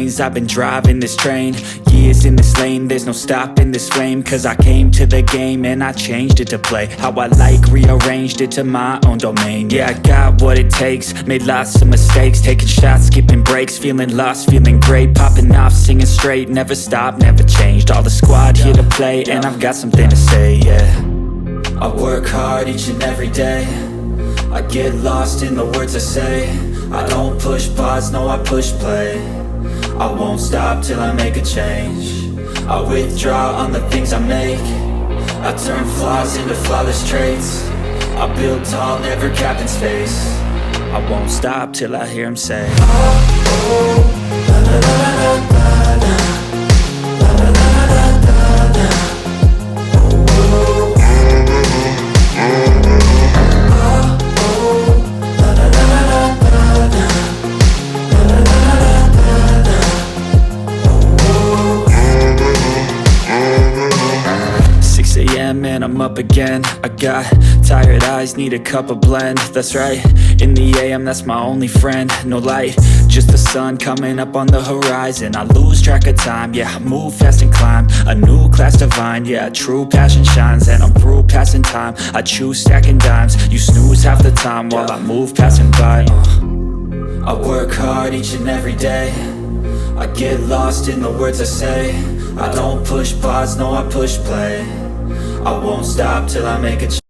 lanes, I've been driving this train. Years in this lane, there's no stopping this flame. Cause I came to the game and I changed it to play how I like, rearranged it to my own domain. Yeah, I got what it takes, made lots of mistakes, taking shots, skipping breaks, feeling lost, feeling great, popping off, singing straight, never stopped, never changed. All the squad here to play, and I've got something to say, yeah. I work hard each and every day, I get lost in the words I say. I don't push pause, no I push play. I won't stop till I make a change. I withdraw on the things I make. I turn flaws into flawless traits. I build tall, never capped in space. I won't stop till I hear him say, oh, oh, la la la la la la. And I'm up again. I got tired eyes, need a cup of blend. That's right, in the AM, that's my only friend. No light, just the sun coming up on the horizon. I lose track of time, yeah, I move fast and climb a new class divine, yeah, true passion shines. And I'm through passing time, I choose stacking dimes. You snooze half the time while I move passing by. I work hard each and every day, I get lost in the words I say. I don't push pause, no I push play. I won't stop till I make a change.